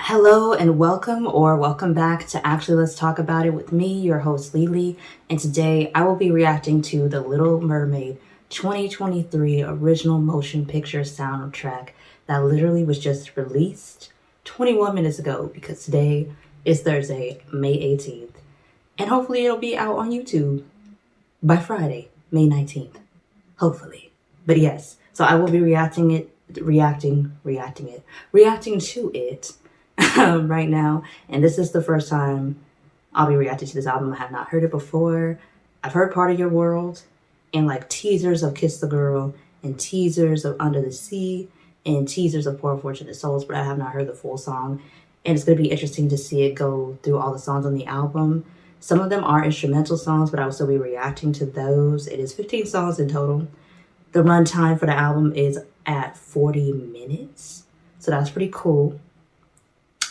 Hello and welcome or welcome back to Actually Let's Talk About It with me, your host Lily, and today I will be reacting to The Little Mermaid 2023 original motion picture soundtrack that literally was just released 21 minutes ago because today is Thursday, May 18th, and hopefully it'll be out on YouTube by Friday, May 19th. Hopefully. But yes, so I will be reacting to it right now. And this is the first time I'll be reacting to this album. I have not heard it before. I've heard Part of Your World and like teasers of Kiss the Girl and teasers of Under the Sea and teasers of Poor Unfortunate Souls, but I have not heard the full song. And it's going to be interesting to see it go through all the songs on the album. Some of them are instrumental songs, but I will still be reacting to those. It is 15 songs in total. The runtime for the album is at 40 minutes. So that's pretty cool.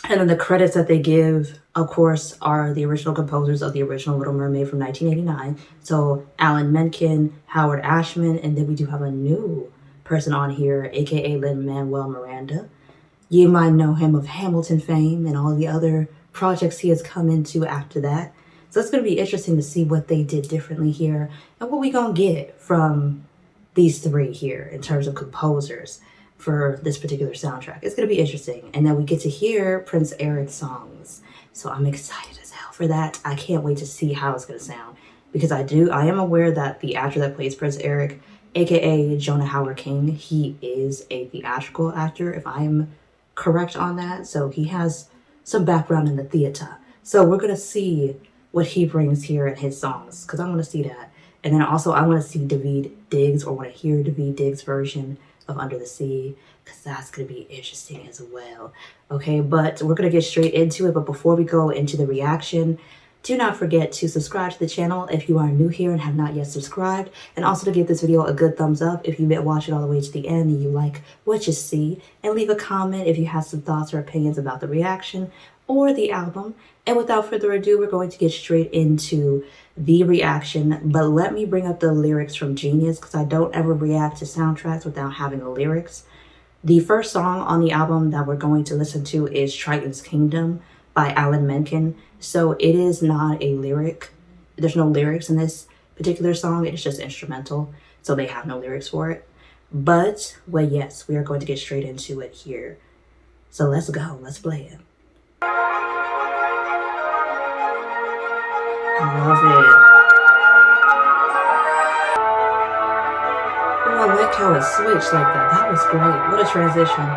And then the credits that they give, of course, are the original composers of the original Little Mermaid from 1989. So Alan Menken, Howard Ashman, and then we do have a new person on here, aka Lin-Manuel Miranda. You might know him of Hamilton fame and all the other projects he has come into after that. So it's going to be interesting to see what they did differently here and what we going to get from these three here in terms of composers for this particular soundtrack. It's going to be interesting. And then we get to hear Prince Eric's songs. So I'm excited as hell for that. I can't wait to see how it's going to sound because I am aware that the actor that plays Prince Eric, aka Jonah Hauer-King, he is a theatrical actor, if I'm correct on that. So he has some background in the theater. So we're going to see what he brings here in his songs because I want to see that. And then also I want to see Daveed Diggs, or want to hear Daveed Diggs' version of Under the Sea, because that's going to be interesting as well. Okay, but we're going to get straight into it. But before we go into the reaction, do not forget to subscribe to the channel if you are new here and have not yet subscribed. And also to give this video a good thumbs up if you watch it all the way to the end and you like what you see. And leave a comment if you have some thoughts or opinions about the reaction or the album. And without further ado, we're going to get straight into the reaction. But let me bring up the lyrics from Genius because I don't ever react to soundtracks without having the lyrics. The first song on the album that we're going to listen to is Triton's Kingdom by Alan Menken. So it is not a lyric. There's no lyrics in this particular song. It's just instrumental. So they have no lyrics for it. But, well, yes, we are going to get straight into it here. So let's go. Let's play it. I love it. Oh, I like how it switched like that. That was great. What a transition.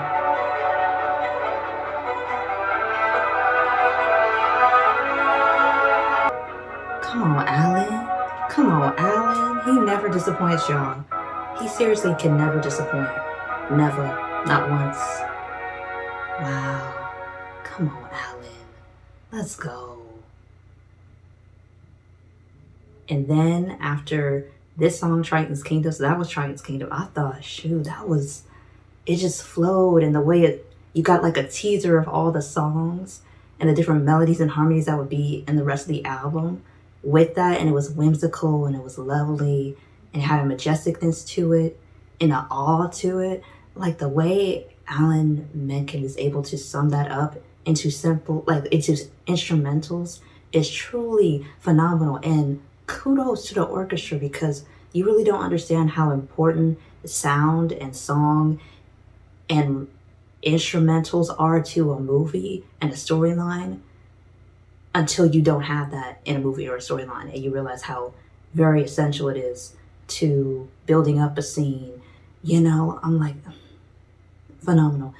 Come on, Alan. Come on, Alan. He never disappoints y'all. He seriously can never disappoint. Never. Not once. Wow. Come on, Alan. Let's go. And then after this song, Triton's Kingdom, so that was Triton's Kingdom, I thought, shoot, it just flowed. And the way you got like a teaser of all the songs and the different melodies and harmonies that would be in the rest of the album with that. And it was whimsical and it was lovely and it had a majesticness to it and an awe to it. Like the way Alan Menken is able to sum that up into into instrumentals is truly phenomenal. And kudos to the orchestra because you really don't understand how important sound and song and instrumentals are to a movie and a storyline until you don't have that in a movie or a storyline and you realize how very essential it is to building up a scene. You know, I'm like, phenomenal,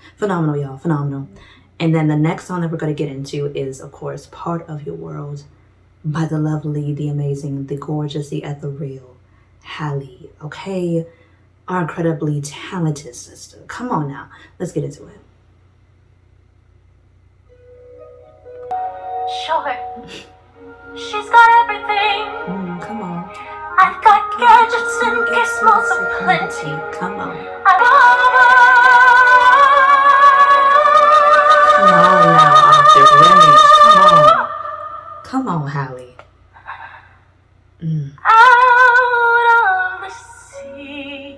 y'all, phenomenal. And then the next song that we're going to get into is, of course, Part of Your World by the lovely, the amazing, the gorgeous, the ethereal Halle. Okay, our incredibly talented sister. Come on now, let's get into it. Sure, she's got everything. Come on. I've got gadgets and gizmos aplenty. Come on. I love her. Come on now, Octave Range. Come on. Come on, Halle. Out of the sea.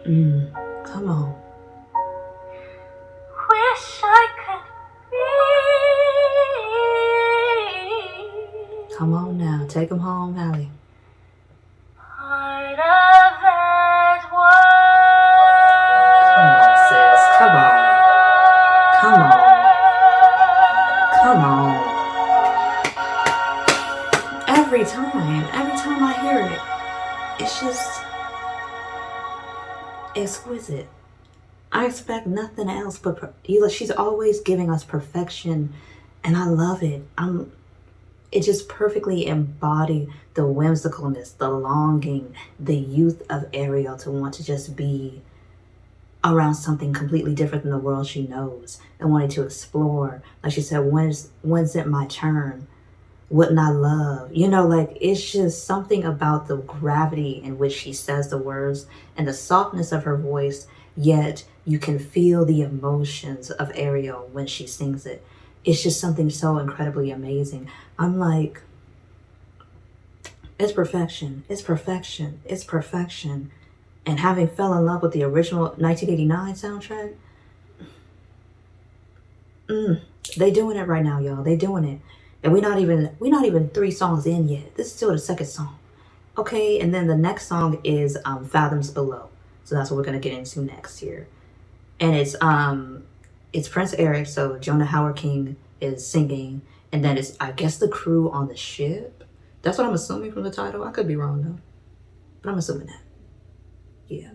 Come on. Wish I could be Come on now, take them home, Hallie. Part of that Come on, sis. Come on. Come on. Come on. Every time I hear it, it's just exquisite. I expect nothing else but she's always giving us perfection, and I love it. It just perfectly embodied the whimsicalness, the longing, the youth of Ariel to want to just be around something completely different than the world she knows and wanting to explore. Like she said, when's it my turn? Wouldn't I love? Like it's just something about the gravity in which she says the words and the softness of her voice, yet you can feel the emotions of Ariel when she sings it. It's just something so incredibly amazing. I'm like, it's perfection. It's perfection. It's perfection. And having fell in love with the original 1989 soundtrack, they doing it right now, y'all. They doing it. And we're not even 3 songs in yet. This is still the second song. Okay, and then the next song is Fathoms Below. So that's what we're gonna get into next here. And it's Prince Eric, so Jonah Howard King is singing, and then it's, I guess, the crew on the ship. That's what I'm assuming from the title. I could be wrong though, but I'm assuming that. Yeah.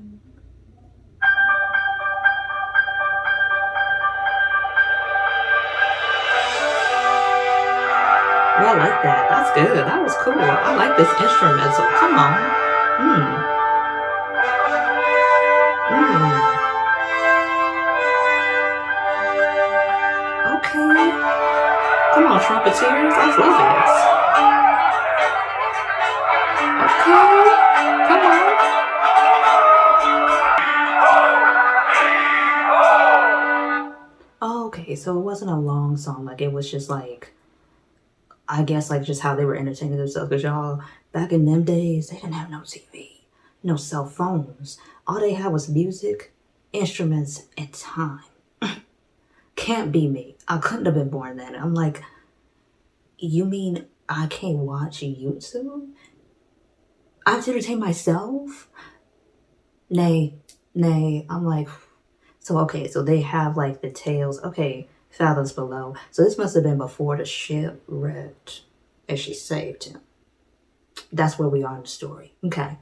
Well, I like that. That's good. That was cool. I like this instrumental. Come on. Okay. Come on, trumpeters. I love this. Okay. Come on. Okay, so it wasn't a long song. Like, it was just like, I guess, like, just how they were entertaining themselves. Because y'all, back in them days, they didn't have no TV, no cell phones. All they had was music, instruments, and time. Can't be me. I couldn't have been born then. I'm like, you mean I can't watch YouTube? I have to entertain myself? Nay. I'm like, so they have like the tales. Okay, Fathoms Below. So this must have been before the ship wrecked and she saved him. That's where we are in the story. Okay.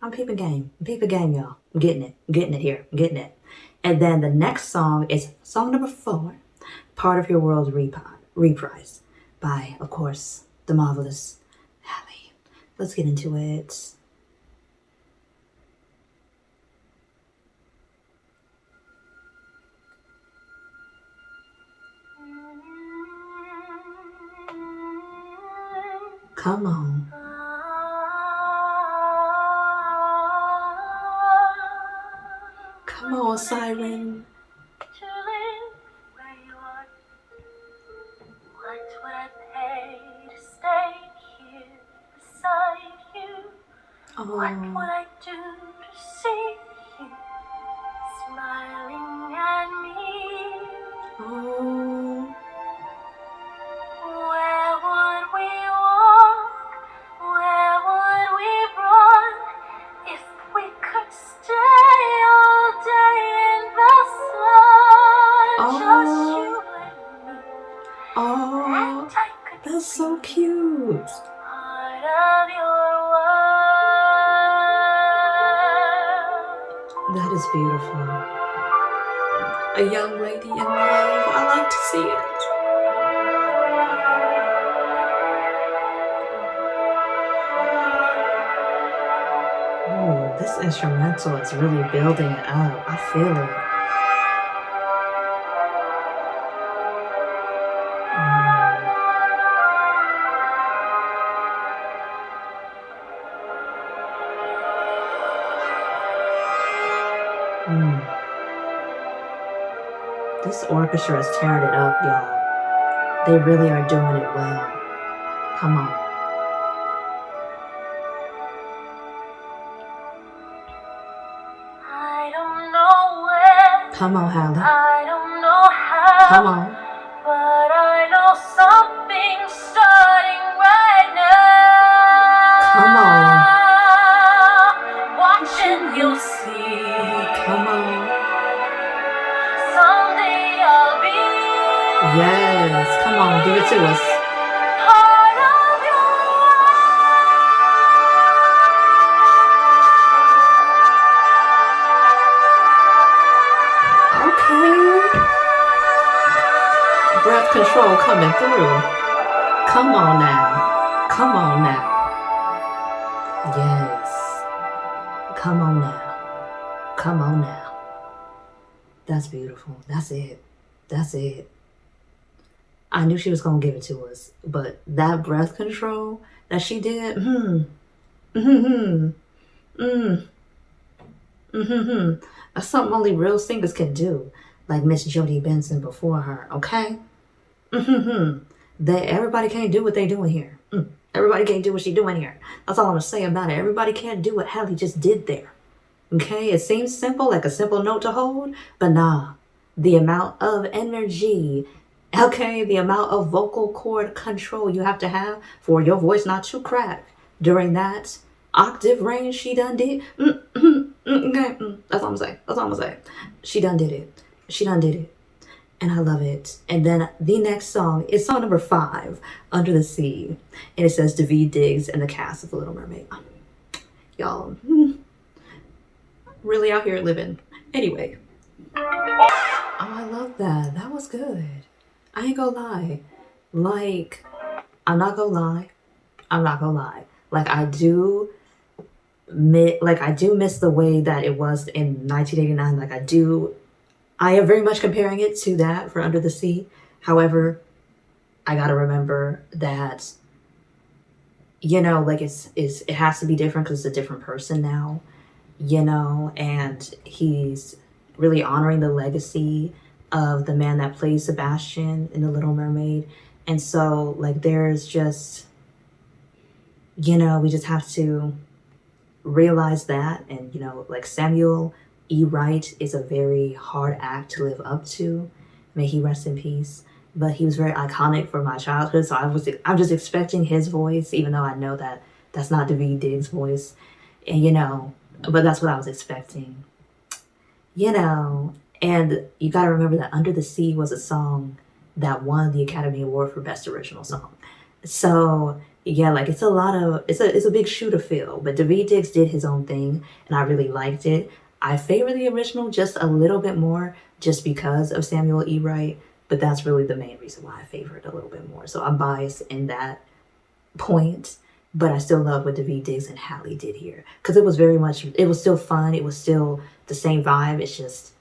I'm peeping game, y'all. I'm getting it here. I'm getting it. And then the next song is song number 4, Part of Your World reprise by, of course, the marvelous Hallie. Let's get into it. Come on. Come on, Siren. to live where you are. What would I pay to stay here beside you? What would I do to see you smiling at me? Oh. Where would we walk? Where would we run if we could stay all day in the sun? Just you and me. Oh. And I could That's so cute. part of your world. That is beautiful. A young lady in love. I like to see it. Oh, this instrumental is really building it up. I feel it. This orchestra is tearing it up, y'all. They really are doing it well. Come on. I don't know where. Come on, Hallie. I don't know how. Come on. But I know something's starting right Yes, come on, give it to us. Part of your Okay. Breath control coming through. Come on now. Come on now. Yes. Come on now. Come on now. That's beautiful. That's it. That's it. I knew she was gonna give it to us, but that breath control that she did, that's something only real singers can do, like Miss Jodie Benson before her. Okay, everybody can't do what they doing here. Everybody can't do what she doing here. That's all I'm gonna say about it. Everybody can't do what Halle just did there. Okay, it seems simple, like a simple note to hold, but nah, the amount of energy, okay, the amount of vocal cord control you have to have for your voice not to crack during that octave range she done did. Okay, that's all I'm saying. That's all I'm saying. She done did it. She done did it. And I love it. And then the next song is song number 5, Under the Sea. And it says Daveed Diggs and the cast of The Little Mermaid. Y'all, really out here living. Anyway. Oh, I love that. That was good. I ain't gonna lie. Like, I'm not gonna lie. I'm not gonna lie. Like, I do miss the way that it was in 1989. Like, I am very much comparing it to that for Under the Sea. However, I gotta remember that, like it has to be different because it's a different person now, and he's really honoring the legacy of the man that plays Sebastian in The Little Mermaid. And so, like, there's just, we just have to realize that. And, like, Samuel E. Wright is a very hard act to live up to. May he rest in peace. But he was very iconic for my childhood. So I'm just expecting his voice, even though I know that that's not Daveed Diggs' voice. And, but that's what I was expecting. And you got to remember that Under the Sea was a song that won the Academy Award for Best Original Song. So, yeah, like, it's a big shoe to fill. But Daveed Diggs did his own thing, and I really liked it. I favor the original just a little bit more just because of Samuel E. Wright, but that's really the main reason why I favor it a little bit more. So I'm biased in that point, but I still love what Daveed Diggs and Halle did here because it was still fun. It was still the same vibe. It's just,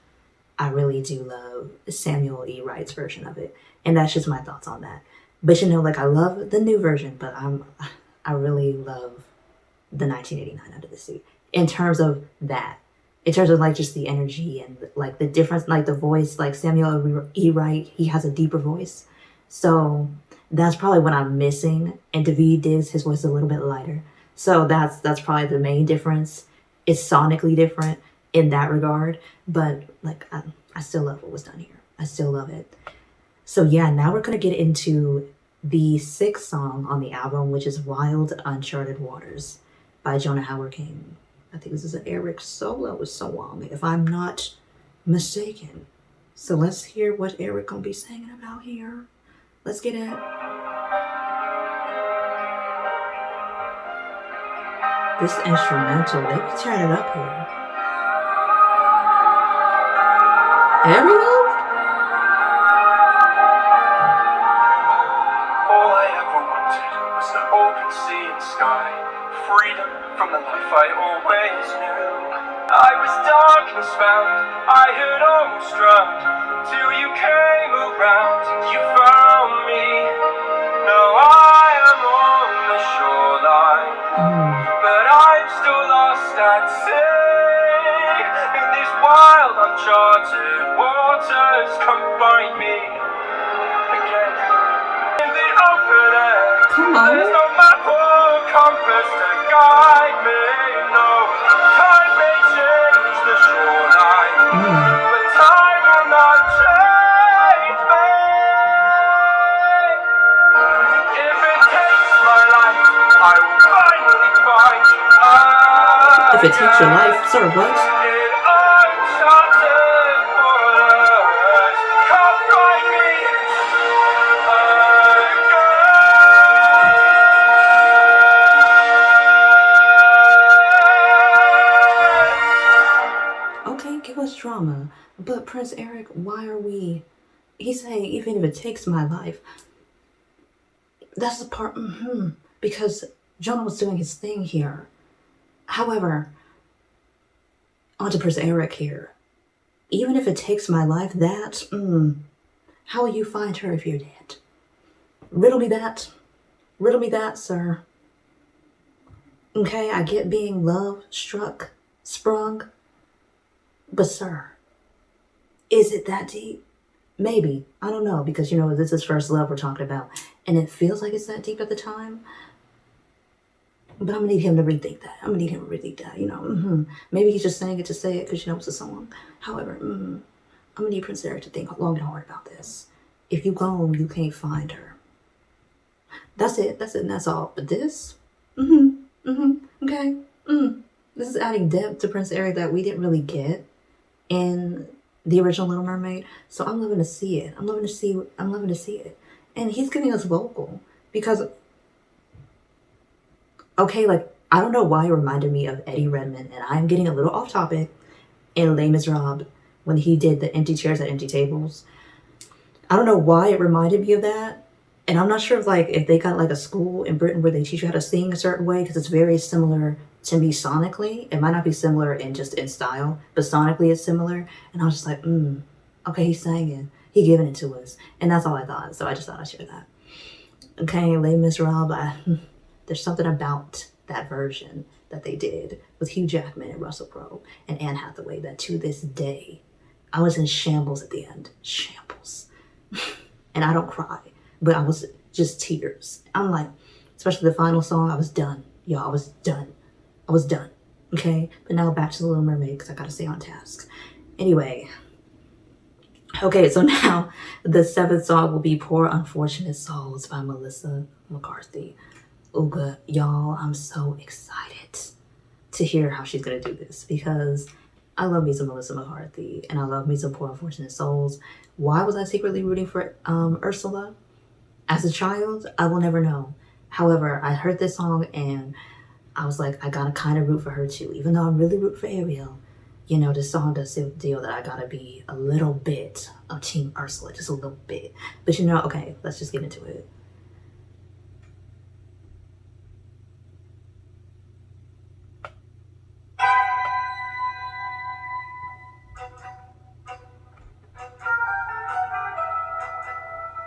I really do love Samuel E. Wright's version of it. And that's just my thoughts on that. But like, I love the new version, but I really love the 1989 Under the Sea in terms of that. In terms of, like, just the energy and, like, the difference, like, the voice, like, Samuel E. Wright, he has a deeper voice. So that's probably what I'm missing. And Daveed Diggs, his voice is a little bit lighter. So that's probably the main difference. It's sonically different in that regard. But, like, I still love what was done here. I still love it. So, yeah, now we're going to get into the 6th song on the album, which is Wild Uncharted Waters by Jonah Hauer-King. I think this is an Eric solo song, if I'm not mistaken. So let's hear what Eric gonna be singing about here. Let's get it. This instrumental, they be turning it up here. Ariel? All I ever wanted was the open sea and sky, freedom from the life I always knew. I was darkness bound, I had almost drowned, till you came around, you found me. Now I am on the shoreline, but I'm still lost at sea. In these wild uncharted waters, come find me again. In the open air, there's no map or compass to guide me. No, time may change the shoreline, but time will not change me. If it takes my life, I will finally find you. If it takes your life, sir, what? In uncharted waters, come find me Prince Eric, why are we... He's saying, even if it takes my life. That's the part, because Jonah was doing his thing here. However, onto Prince Eric here. Even if it takes my life, that, how will you find her if you're dead? Riddle me that. Riddle me that, sir. Okay, I get being love struck, sprung. But sir, is it that deep? Maybe. I don't know, because, this is first love we're talking about. And it feels like it's that deep at the time. But I'm going to need him to rethink that. Maybe he's just saying it to say it because, it's a song. However, I'm going to need Prince Eric to think long and hard about this. If you go, you can't find her. That's it, and that's all. But this, okay. This is adding depth to Prince Eric that we didn't really get in the original Little Mermaid. So I'm loving to see it. I'm loving to see it. And he's giving us vocal because, okay, like, I don't know why it reminded me of Eddie Redmayne, and I'm getting a little off topic, in Les Miserables when he did the empty chairs at empty tables. I don't know why it reminded me of that. And I'm not sure if they got like a school in Britain where they teach you how to sing a certain way, because it's very similar to me sonically. It might not be similar in style, but sonically it's similar. And I was just like, okay, he's singing. He giving it to us. And that's all I thought. So I just thought I'd share that. Okay, Les Miserables, there's something about that version that they did with Hugh Jackman and Russell Crowe and Anne Hathaway that to this day, I was in shambles at the end. Shambles. And I don't cry, but I was just tears. I'm like, especially the final song, I was done. Y'all, I was done. Okay? But now back to The Little Mermaid because I got to stay on task. Anyway. Okay, so now the 7th song will be Poor Unfortunate Souls by Melissa McCarthy. Ooga, y'all, I'm so excited to hear how she's going to do this because I love me some Melissa McCarthy and I love me some Poor Unfortunate Souls. Why was I secretly rooting for Ursula as a child? I will never know. However, I heard this song and I was like, I gotta kind of root for her too. Even though I'm really rooting for Ariel, this song does the deal that I gotta be a little bit of Team Ursula, just a little bit. But okay, let's just get into it.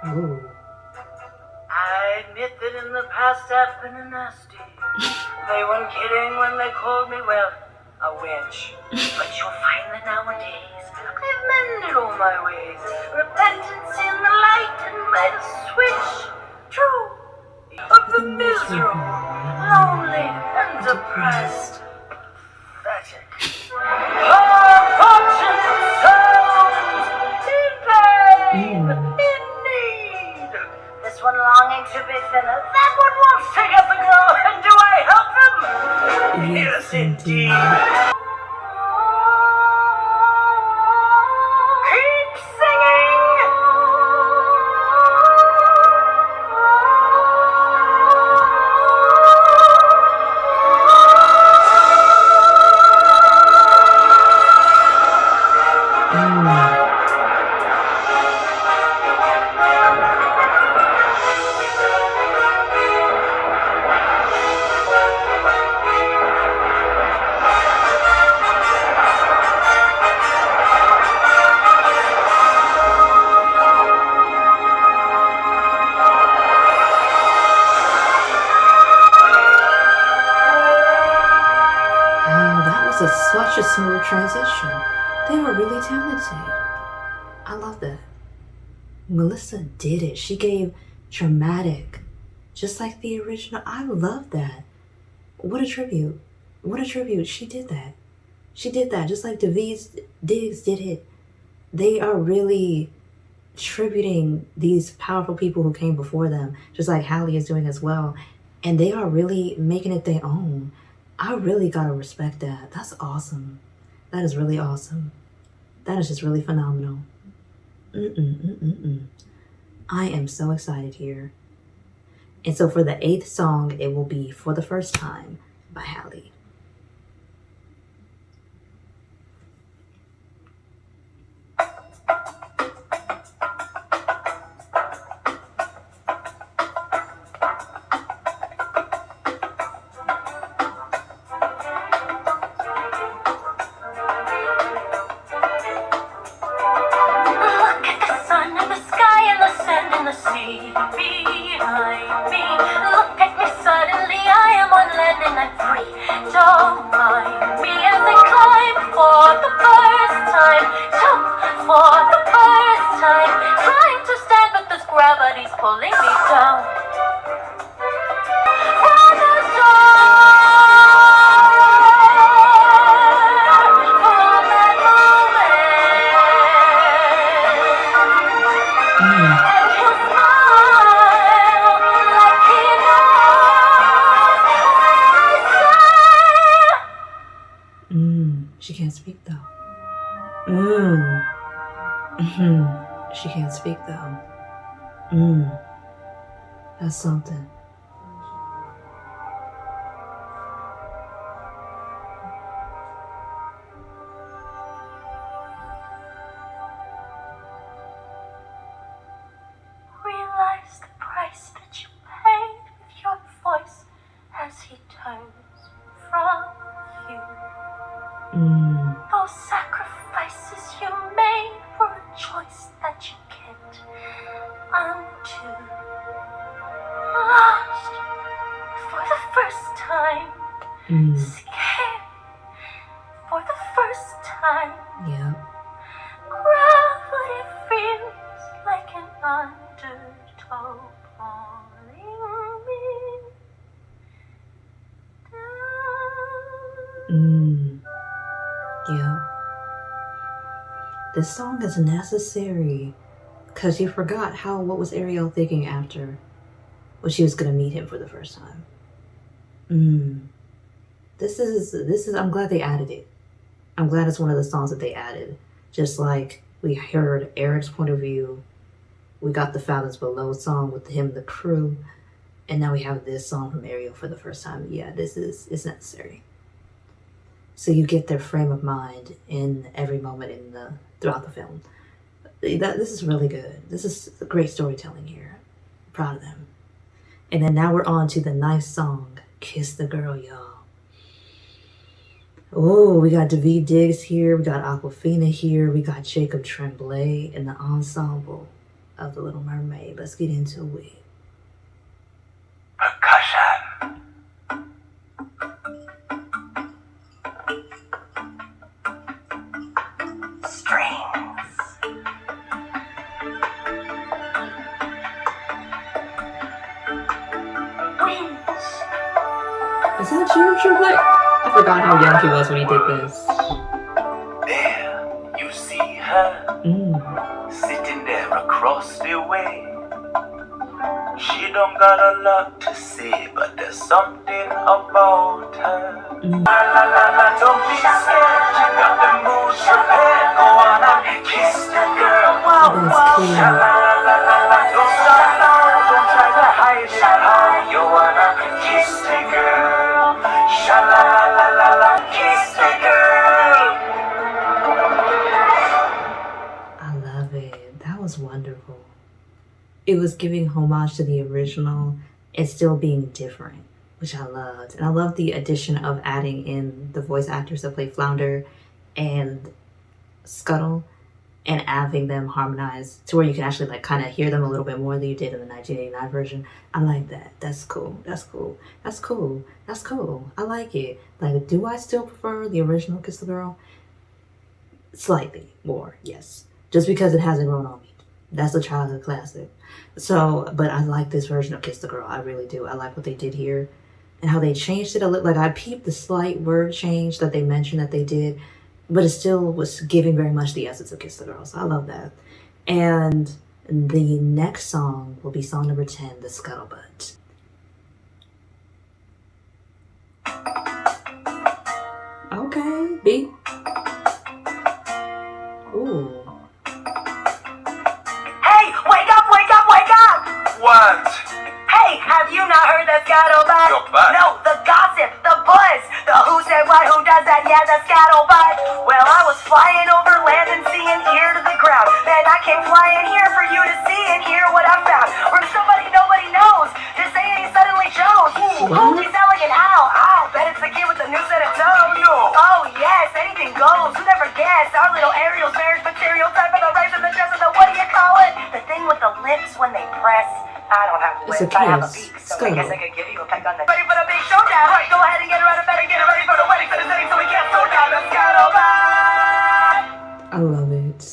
Ooh. I admit that in the past I've been a nasty. They weren't kidding when they called me, well, a wench. But you'll find that nowadays I've mended all my ways. Repentance in the light and made a switch. True. Of the miserable, lonely, and depressed. Pathetic. Unfortunate souls in pain, in need. This one longing to be thinner, that one wants to get the glow, and do I help them? Yes, indeed. Keep singing! Such a smooth transition. They are really talented. I love that. Melissa did it. She gave dramatic, just like the original. I love that. What a tribute. What a tribute. She did that. She did that. Just like Daveed Diggs did it. They are really tributing these powerful people who came before them, just like Halle is doing as well. And they are really making it their own. I really gotta respect that. That's awesome. That is really awesome. That is just really phenomenal. I am so excited here. And so for the 8th song, it will be For the First Time by Halle. behind me. Look at me, suddenly I am on land and I'm free. Don't mind me as I climb for the first time. Jump for the first time. Trying to stand but this gravity's pulling me down. From the start, from that moment, and he'll smile like he knows when I say. She can't speak though. She can't speak though. That's something. Realize the price that you paid with your voice as he turns from you. Those sacrifices you made for a choice that you can't undo. Lost for the first time. Scared for the first time. Yeah. Gravity feels like an undertow pulling me down. Yeah. This song is necessary because you forgot what was Ariel thinking after when she was gonna meet him for the first time. This is I'm glad they added it. I'm glad it's one of the songs that they added. Just like we heard Eric's point of view, we got the Fathoms Below song with him, the crew, and now we have this song from Ariel for the first time. Yeah, it's necessary. So you get their frame of mind in every moment throughout the film. This is really good. This is great storytelling here. I'm proud of them. And then now we're on to the nice song, Kiss the Girl, y'all. Oh, we got Daveed Diggs here, we got Aquafina here, we got Jacob Tremblay in the ensemble of The Little Mermaid. Let's get into it. Percussion. Strings. Winds. Is that Jacob Tremblay? I forgot how young he was when he did this. There, you see her sitting there across the way. She don't got a lot to say, but there's something about her. La la la la, don't be scared. You got the mood prepared. Go on and kiss the girl. That's cool. La la la la la, don't stop now. Don't try to hide it how you wanna kiss the girl. Sha la la la la, kiss the girl. I love it. That was wonderful. It was giving homage to the original and still being different, which I loved. And I love the addition of adding in the voice actors that play Flounder and Scuttle and having them harmonize to where you can actually like kind of hear them a little bit more than you did in the 1989 version. I like that. That's cool. That's cool. That's cool. That's cool. I like it. Like, do I still prefer the original Kiss the Girl? Slightly more, yes. Just because it hasn't grown on me. That's a childhood classic. So, but I like this version of Kiss the Girl. I really do. I like what they did here and how they changed it a little. Like, I peeped the slight word change that they mentioned that they did, but it still was giving very much the essence of Kiss the Girl. So I love that. And the next song will be song number 10, The Scuttlebutt. Okay, B. Ooh. Hey, wake up, wake up, wake up! What? Hey, have you not heard the scuttlebutt? Your butt? No, the gossip, the buzz, the who said what, who does that, yeah, the scuttlebutt. Well, I was flying over land and sea and ear to the ground. Then I came flying here for you to see and hear what I found. From somebody nobody knows, just saying he suddenly chose. What? He sound like an owl, ow, bet it's the kid with the new set of toes. No. Oh, yes, and he I don't have It's a wings, I have a kiss. beak, so I guess Scuttle. I could give you a peck on the. Ready for the big showdown? Right, go ahead and get her out of bed and get her ready for the wedding, for the setting, so we can't slow down. Let's scuttle back. I love it.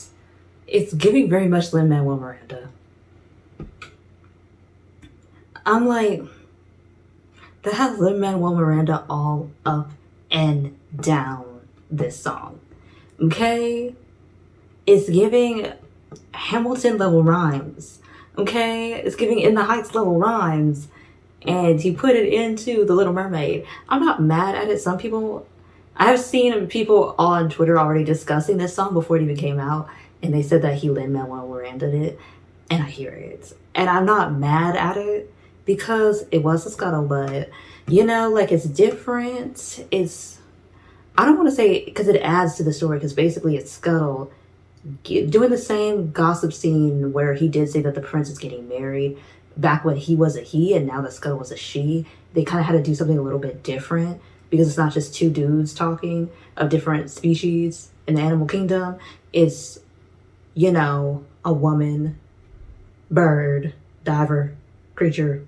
It's giving very much Lin-Manuel Miranda. I'm like, that has Lin-Manuel Miranda all up and down this song. Okay? It's giving Hamilton level rhymes. Okay? It's giving In the Heights level rhymes. And he put it into The Little Mermaid. I'm not mad at it. Some people, I have seen people on Twitter already discussing this song before it even came out. And they said that he Lin-Manuel Miranda'd it. And I hear it. And I'm not mad at it because it was a scuttlebutt. You know, like, it's different. It's, I don't want to say, because it adds to the story, because basically it's Scuttle doing the same gossip scene where he did say that the prince is getting married back when he was a he and now that Scuttle was a she. They kind of had to do something a little bit different because it's not just two dudes talking of different species in the animal kingdom. It's, you know, a woman, bird, diver, creature,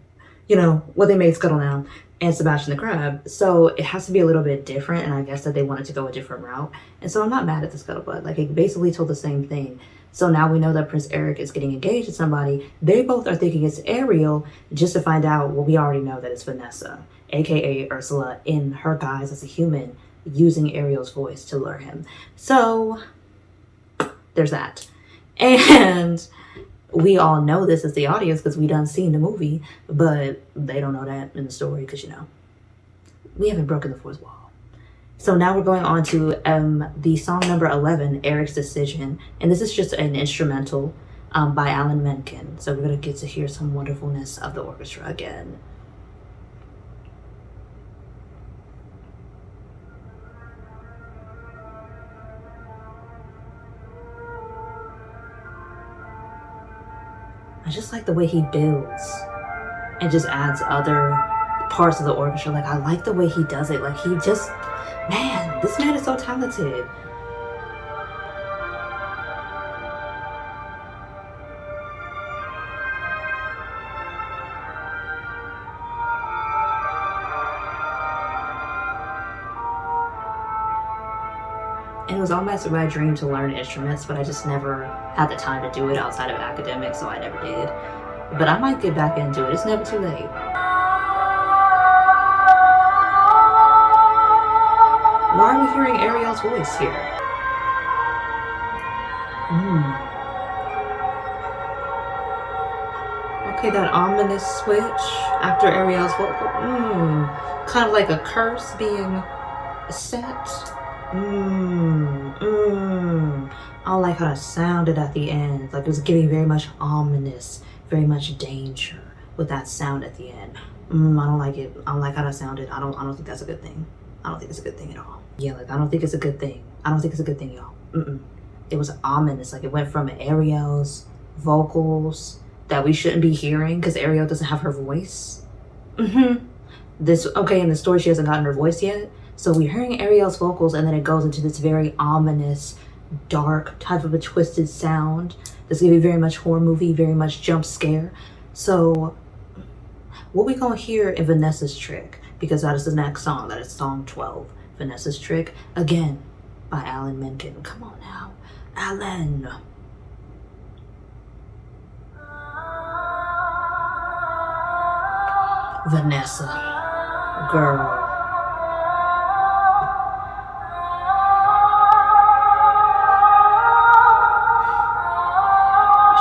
you know, what they made Scuttle now, and Sebastian the Crab. So it has to be a little bit different, and I guess that they wanted to go a different route. And so I'm not mad at the scuttlebutt. Like, it basically told the same thing. So now we know that Prince Eric is getting engaged to somebody. They both are thinking it's Ariel, just to find out, well, we already know that it's Vanessa, aka Ursula, in her guise as a human, using Ariel's voice to lure him. So there's that. And we all know this as the audience because we done seen the movie, but they don't know that in the story because, you know, we haven't broken the fourth wall. So now we're going on to the song number 11, Eric's Decision. And this is just an instrumental by Alan Menken. So we're going to get to hear some wonderfulness of the orchestra again. I just like the way he builds and just adds other parts of the orchestra. Like, I like the way he does it. Like, he just, man, this man is so talented. And it was almost my dream to learn instruments, but I just never had the time to do it outside of academics, so I never did. But I might get back into it. It's never too late. Why are we hearing Ariel's voice here? Okay, that ominous switch after Ariel's vocal. Kind of like a curse being set. I don't like how that sounded at the end. Like, it was giving very much ominous, very much danger with that sound at the end. I don't like it. I don't like how that sounded. I don't think that's a good thing. I don't think it's a good thing at all. Yeah, like, I don't think it's a good thing. I don't think it's a good thing, y'all. It was ominous. Like, it went from Ariel's vocals that we shouldn't be hearing because Ariel doesn't have her voice. This, okay, in the story, she hasn't gotten her voice yet. So we're hearing Ariel's vocals, and then it goes into this very ominous, dark type of a twisted sound that's gonna be very much horror movie, very much jump scare. So what we gonna hear in Vanessa's Trick, because that is the next song, that is song 12, Vanessa's Trick, again by Alan Menken. Come on now, Alan. Vanessa, girl.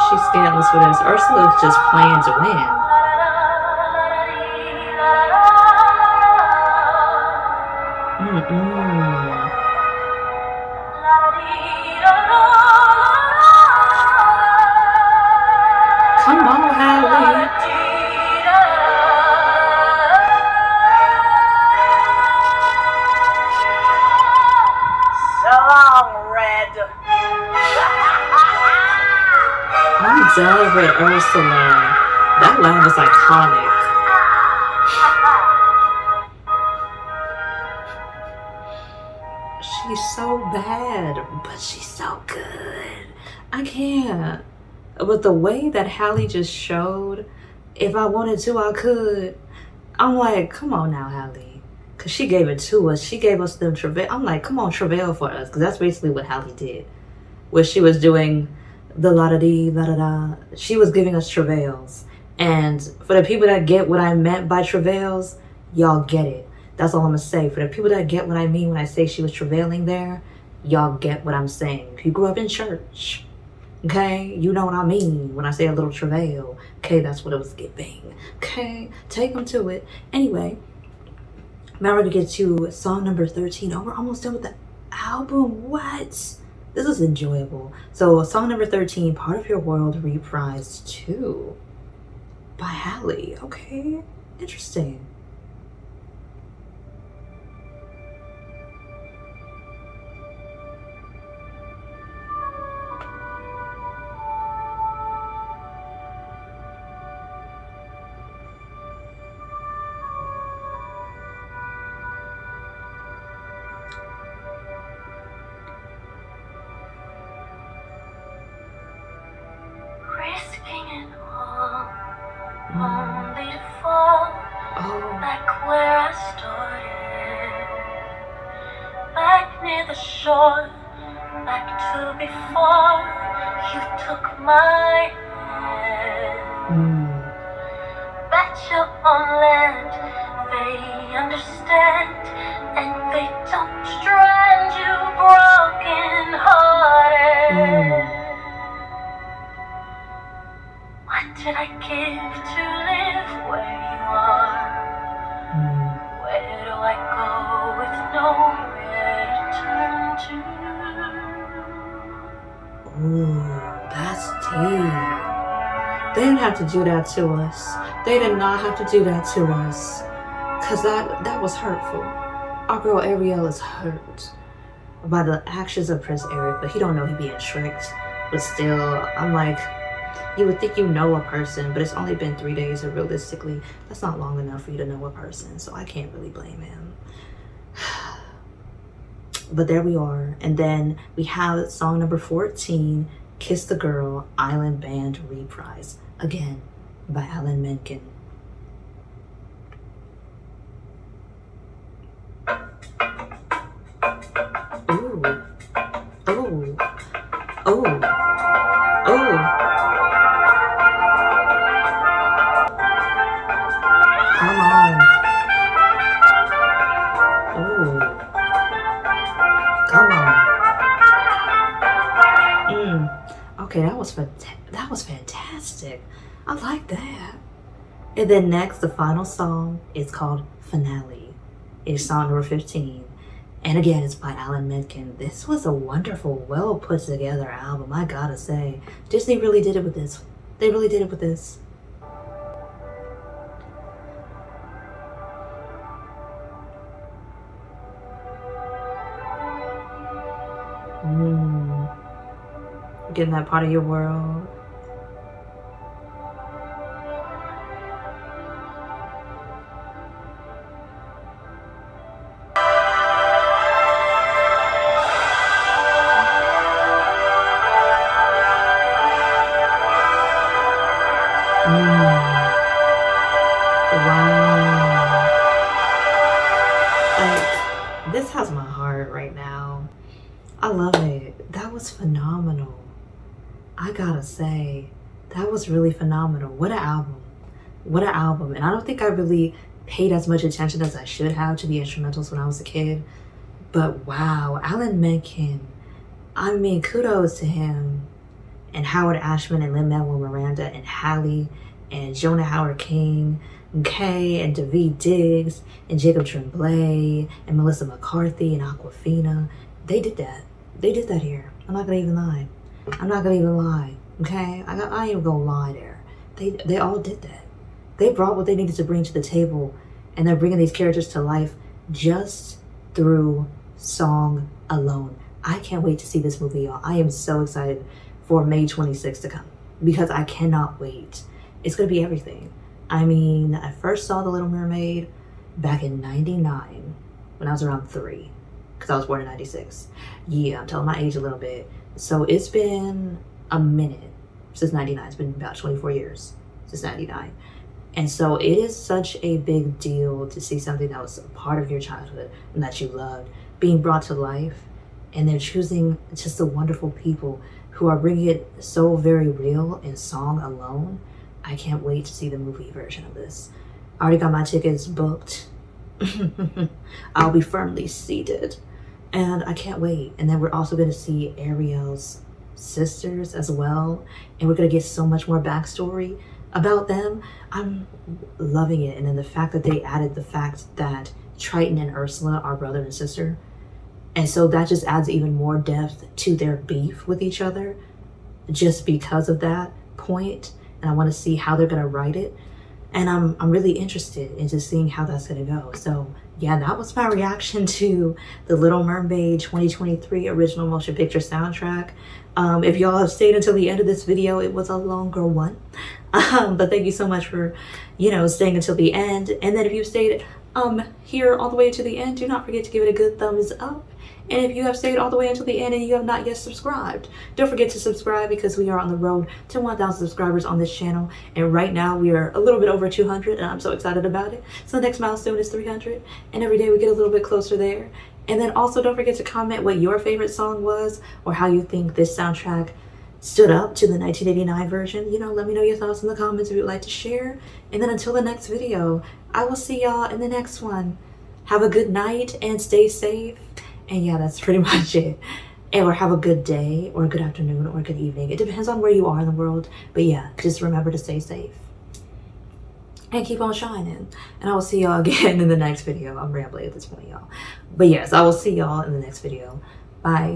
She's scandalous for this. Ursula is just playing to win. Come on, Hallie. So long, Red. I'm done with Ursula. That line was iconic. She's so bad, but she's so good. I can't. But the way that Hallie just showed If I wanted to, I could. I'm like, come on now, Halle. Because she gave it to us. She gave us them travail. I'm like, come on, travail for us. Because that's basically what Halle did. Where she was doing the la-da-dee, la-da-da. She was giving us travails. And for the people that get what I meant by travails, y'all get it. That's all I'm going to say. For the people that get what I mean when I say she was travailing there, y'all get what I'm saying. If you grew up in church, okay, you know what I mean when I say a little travail. Okay, that's what it was giving. Okay, take them to it. Anyway, now we're going to get to song number 13. Oh, we're almost done with the album. What? This is enjoyable. So song number 13, Part of Your World reprised 2 by Halle. Okay, interesting. Risking it all, only to fall back where I started. Back near the shore, back to before you took my hand. Bet you on land, they understand, and they don't strand you broken hearted. What did I give to live where you are? Where do I go with nowhere to turn to? Ooh, that's deep. They didn't have to do that to us. They did not have to do that to us. Cause that was hurtful. Our girl Ariel is hurt by the actions of Prince Eric, but he don't know he being tricked. But still, I'm like, you would think you know a person, but it's only been 3 days, and realistically, that's not long enough for you to know a person, so I can't really blame him. But there we are. And then we have song number 14, Kiss the Girl, Island Band reprise, again by Alan Menken. Ooh. Oh. Oh. Oh. Come on. Ooh. Come on. Okay, that was fantastic. I like that. And then next, the final song is called Finale. It's song number 15. And again, it's by Alan Menken. This was a wonderful, well put together album, I gotta say. Disney really did it with this. They really did it with this. Getting that part of your world. Wow. Like, this has my heart right now. I love it. That was phenomenal. I gotta say, that was really phenomenal. What an album. What an album. And I don't think I really paid as much attention as I should have to the instrumentals when I was a kid. But wow, Alan Menken. I mean, kudos to him. And Howard Ashman and Lin-Manuel Miranda and Halle and Jonah Howard-King and Kay and Daveed Diggs and Jacob Tremblay and Melissa McCarthy and Aquafina. They did that. They did that here. I'm not gonna even lie. Okay? I ain't even gonna lie there. They all did that. They brought what they needed to bring to the table, and they're bringing these characters to life just through song alone. I can't wait to see this movie, y'all. I am so excited for May 26th to come because I cannot wait. It's gonna be everything. I mean, I first saw The Little Mermaid back in 99 when I was around 3 because I was born in 96. Yeah, I'm telling my age a little bit. So it's been a minute since 99. It's been about 24 years since 99. And so it is such a big deal to see something that was a part of your childhood and that you loved being brought to life. And they're choosing just the wonderful people who are bringing it so very real in song alone. I can't wait to see the movie version of this. I already got my tickets booked. I'll be firmly seated. And I can't wait. And then we're also going to see Ariel's sisters as well. And we're going to get so much more backstory about them. I'm loving it. And then the fact that they added the fact that Triton and Ursula are brother and sister. And so that just adds even more depth to their beef with each other just because of that point. And I want to see how they're going to write it. And I'm really interested in just seeing how that's going to go. So yeah, that was my reaction to the Little Mermaid 2023 original motion picture soundtrack. If y'all have stayed until the end of this video, it was a longer one. But thank you so much for, staying until the end. And then if you stayed here all the way to the end, do not forget to give it a good thumbs up. And if you have stayed all the way until the end and you have not yet subscribed, don't forget to subscribe because we are on the road to 1,000 subscribers on this channel. And right now we are a little bit over 200 and I'm so excited about it. So the next milestone is 300 and every day we get a little bit closer there. And then also don't forget to comment what your favorite song was or how you think this soundtrack stood up to the 1989 version. Let me know your thoughts in the comments if you'd like to share. And then until the next video, I will see y'all in the next one. Have a good night and stay safe. And yeah, that's pretty much it. Or have a good day or a good afternoon or a good evening. It depends on where you are in the world. But yeah, just remember to stay safe. And keep on shining. And I will see y'all again in the next video. I'm rambling at this point, y'all. But yes, I will see y'all in the next video. Bye.